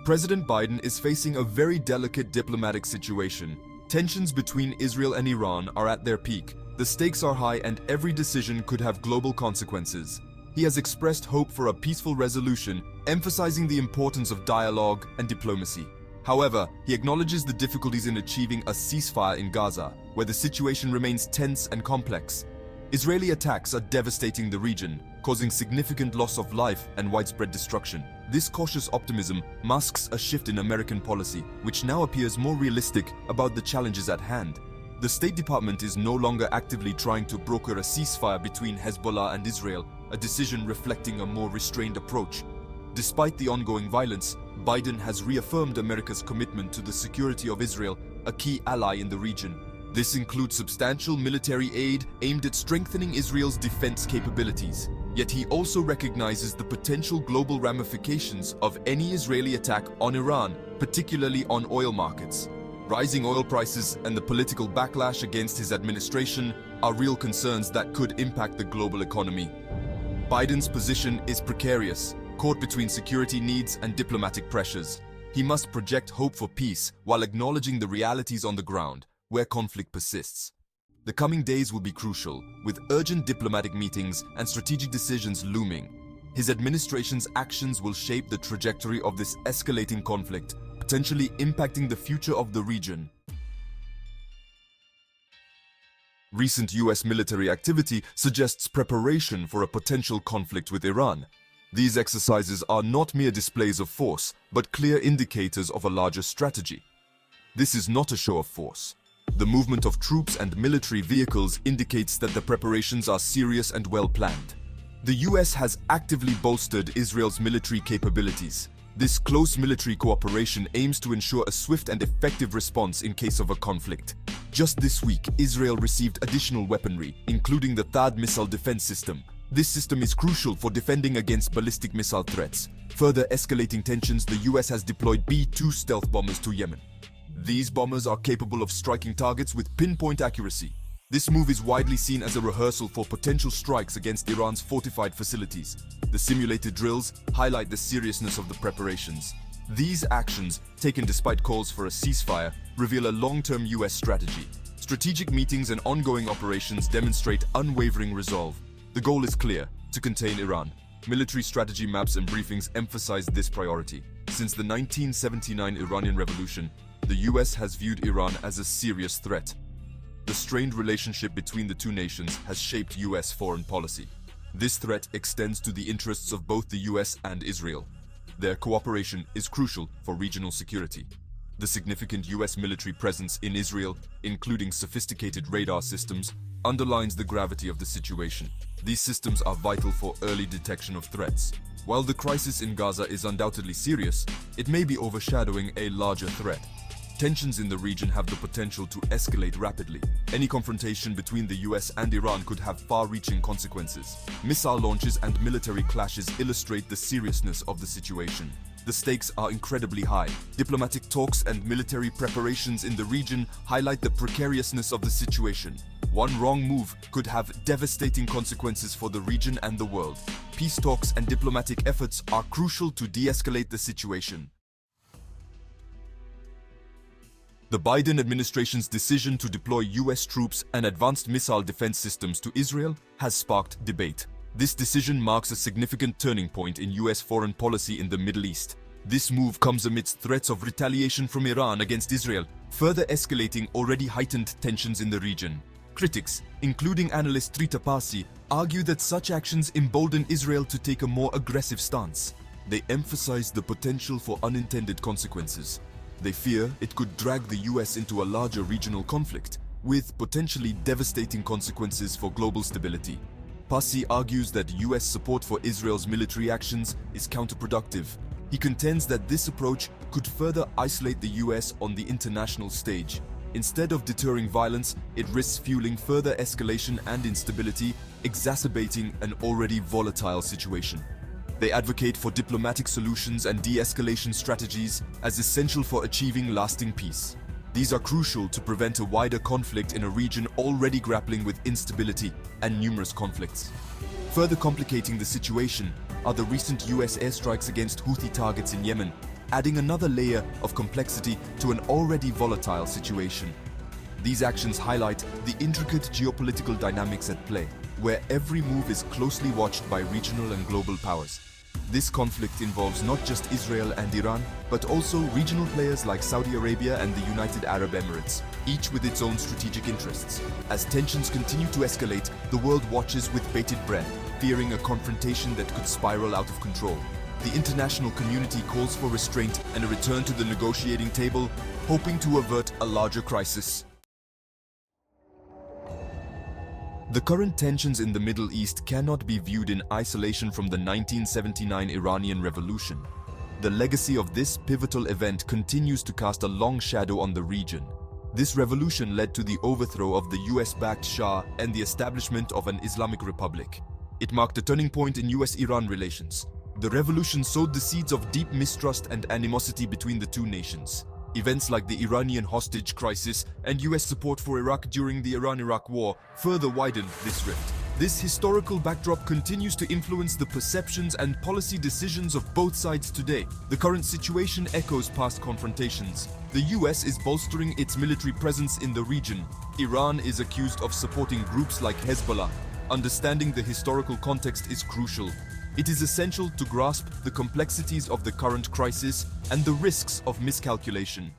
President Biden is facing a very delicate diplomatic situation. Tensions between Israel and Iran are at their peak. The stakes are high and every decision could have global consequences. He has expressed hope for a peaceful resolution, emphasizing the importance of dialogue and diplomacy. However, he acknowledges the difficulties in achieving a ceasefire in Gaza, where the situation remains tense and complex. Israeli attacks are devastating the region, causing significant loss of life and widespread destruction. This cautious optimism masks a shift in American policy, which now appears more realistic about the challenges at hand. The State Department is no longer actively trying to broker a ceasefire between Hezbollah and Israel, a decision reflecting a more restrained approach. Despite the ongoing violence, Biden has reaffirmed America's commitment to the security of Israel, a key ally in the region. This includes substantial military aid aimed at strengthening Israel's defense capabilities. Yet he also recognizes the potential global ramifications of any Israeli attack on Iran, particularly on oil markets. Rising oil prices and the political backlash against his administration are real concerns that could impact the global economy. Biden's position is precarious, caught between security needs and diplomatic pressures. He must project hope for peace while acknowledging the realities on the ground, where conflict persists. The coming days will be crucial, with urgent diplomatic meetings and strategic decisions looming. His administration's actions will shape the trajectory of this escalating conflict, potentially impacting the future of the region. Recent US military activity suggests preparation for a potential conflict with Iran. These exercises are not mere displays of force, but clear indicators of a larger strategy. This is not a show of force. The movement of troops and military vehicles indicates that the preparations are serious and well planned. The US has actively bolstered Israel's military capabilities. This close military cooperation aims to ensure a swift and effective response in case of a conflict. Just this week, Israel received additional weaponry, including the THAAD missile defense system. This system is crucial for defending against ballistic missile threats. Further escalating tensions, the US has deployed B-2 stealth bombers to Yemen. These bombers are capable of striking targets with pinpoint accuracy. This move is widely seen as a rehearsal for potential strikes against Iran's fortified facilities. The simulated drills highlight the seriousness of the preparations. These actions, taken despite calls for a ceasefire, reveal a long-term US strategy. Strategic meetings and ongoing operations demonstrate unwavering resolve. The goal is clear: to contain Iran. Military strategy maps and briefings emphasize this priority. Since the 1979 Iranian Revolution, the US has viewed Iran as a serious threat. The strained relationship between the two nations has shaped US foreign policy. This threat extends to the interests of both the US and Israel. Their cooperation is crucial for regional security. The significant US military presence in Israel, including sophisticated radar systems, underlines the gravity of the situation. These systems are vital for early detection of threats. While the crisis in Gaza is undoubtedly serious, it may be overshadowing a larger threat. Tensions in the region have the potential to escalate rapidly. Any confrontation between the US and Iran could have far-reaching consequences. Missile launches and military clashes illustrate the seriousness of the situation. The stakes are incredibly high. Diplomatic talks and military preparations in the region highlight the precariousness of the situation. One wrong move could have devastating consequences for the region and the world. Peace talks and diplomatic efforts are crucial to de-escalate the situation. The Biden administration's decision to deploy US troops and advanced missile defense systems to Israel has sparked debate. This decision marks a significant turning point in US foreign policy in the Middle East. This move comes amidst threats of retaliation from Iran against Israel, further escalating already heightened tensions in the region. Critics, including analyst Trita Parsi, argue that such actions embolden Israel to take a more aggressive stance. They emphasize the potential for unintended consequences. They fear it could drag the US into a larger regional conflict, with potentially devastating consequences for global stability. Parsi argues that US support for Israel's military actions is counterproductive. He contends that this approach could further isolate the US on the international stage. Instead of deterring violence, it risks fueling further escalation and instability, exacerbating an already volatile situation. They advocate for diplomatic solutions and de-escalation strategies as essential for achieving lasting peace. These are crucial to prevent a wider conflict in a region already grappling with instability and numerous conflicts. Further complicating the situation are the recent US airstrikes against Houthi targets in Yemen adding another layer of complexity to an already volatile situation. These actions highlight the intricate geopolitical dynamics at play, where every move is closely watched by regional and global powers. This conflict involves not just Israel and Iran, but also regional players like Saudi Arabia and the United Arab Emirates, each with its own strategic interests. As tensions continue to escalate, the world watches with bated breath, fearing a confrontation that could spiral out of control. The international community calls for restraint and a return to the negotiating table, hoping to avert a larger crisis. The current tensions in the Middle East cannot be viewed in isolation from the 1979 Iranian Revolution. The legacy of this pivotal event continues to cast a long shadow on the region. This revolution led to the overthrow of the US-backed Shah and the establishment of an Islamic Republic. It marked a turning point in US-Iran relations. The revolution sowed the seeds of deep mistrust and animosity between the two nations. Events like the Iranian hostage crisis and US support for Iraq during the Iran-Iraq War further widened this rift. This historical backdrop continues to influence the perceptions and policy decisions of both sides today. The current situation echoes past confrontations. The US is bolstering its military presence in the region. Iran is accused of supporting groups like Hezbollah. Understanding the historical context is crucial. It is essential to grasp the complexities of the current crisis and the risks of miscalculation.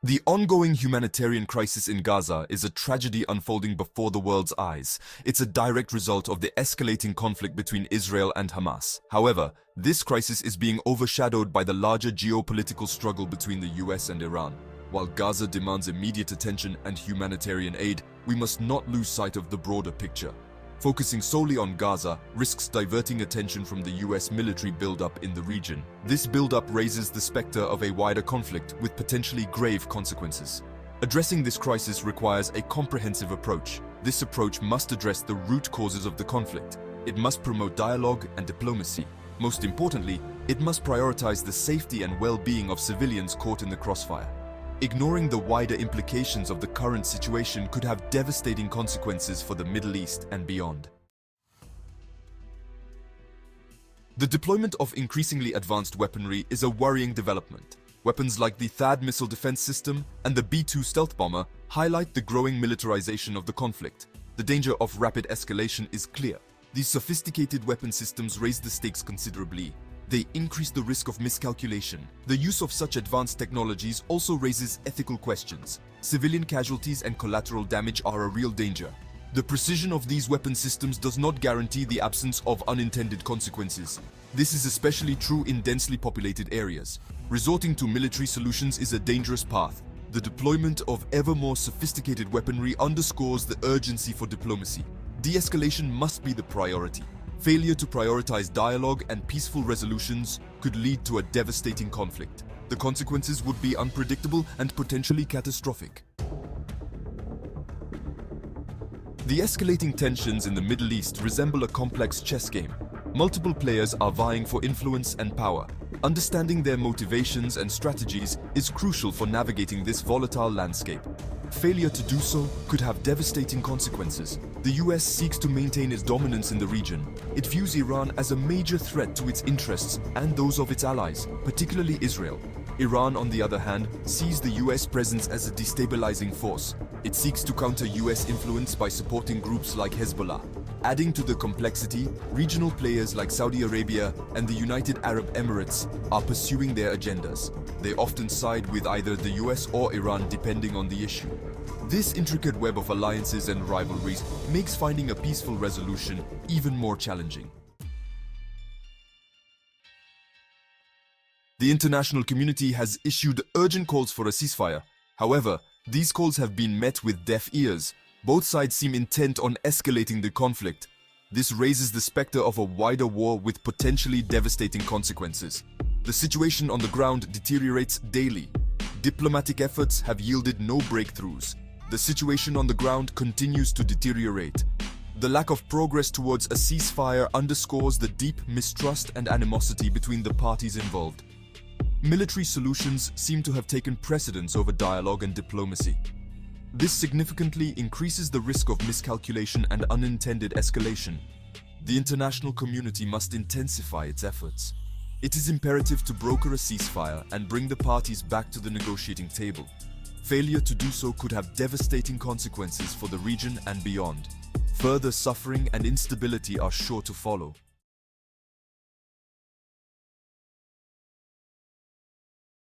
The ongoing humanitarian crisis in Gaza is a tragedy unfolding before the world's eyes. It's a direct result of the escalating conflict between Israel and Hamas. However, this crisis is being overshadowed by the larger geopolitical struggle between the US and Iran. While Gaza demands immediate attention and humanitarian aid, we must not lose sight of the broader picture. Focusing solely on Gaza risks diverting attention from the US military buildup in the region. This buildup raises the specter of a wider conflict with potentially grave consequences. Addressing this crisis requires a comprehensive approach. This approach must address the root causes of the conflict. It must promote dialogue and diplomacy. Most importantly, it must prioritize the safety and well-being of civilians caught in the crossfire. Ignoring the wider implications of the current situation could have devastating consequences for the Middle East and beyond. The deployment of increasingly advanced weaponry is a worrying development. Weapons like the THAAD missile defense system and the B-2 stealth bomber highlight the growing militarization of the conflict. The danger of rapid escalation is clear. These sophisticated weapon systems raise the stakes considerably. They increase the risk of miscalculation. The use of such advanced technologies also raises ethical questions. Civilian casualties and collateral damage are a real danger. The precision of these weapon systems does not guarantee the absence of unintended consequences. This is especially true in densely populated areas. Resorting to military solutions is a dangerous path. The deployment of ever more sophisticated weaponry underscores the urgency for diplomacy. De-escalation must be the priority. Failure to prioritize dialogue and peaceful resolutions could lead to a devastating conflict. The consequences would be unpredictable and potentially catastrophic. The escalating tensions in the Middle East resemble a complex chess game. Multiple players are vying for influence and power. Understanding their motivations and strategies is crucial for navigating this volatile landscape. Failure to do so could have devastating consequences. The US seeks to maintain its dominance in the region. It views Iran as a major threat to its interests and those of its allies, particularly Israel. Iran, on the other hand, sees the US presence as a destabilizing force. It seeks to counter US influence by supporting groups like Hezbollah. Adding to the complexity, regional players like Saudi Arabia and the United Arab Emirates are pursuing their agendas. They often side with either the US or Iran depending on the issue. This intricate web of alliances and rivalries makes finding a peaceful resolution even more challenging. The international community has issued urgent calls for a ceasefire. However, these calls have been met with deaf ears. Both sides seem intent on escalating the conflict. This raises the specter of a wider war with potentially devastating consequences. The situation on the ground deteriorates daily. Diplomatic efforts have yielded no breakthroughs. The situation on the ground continues to deteriorate. The lack of progress towards a ceasefire underscores the deep mistrust and animosity between the parties involved. Military solutions seem to have taken precedence over dialogue and diplomacy. This significantly increases the risk of miscalculation and unintended escalation. The international community must intensify its efforts. It is imperative to broker a ceasefire and bring the parties back to the negotiating table. Failure to do so could have devastating consequences for the region and beyond. Further suffering and instability are sure to follow.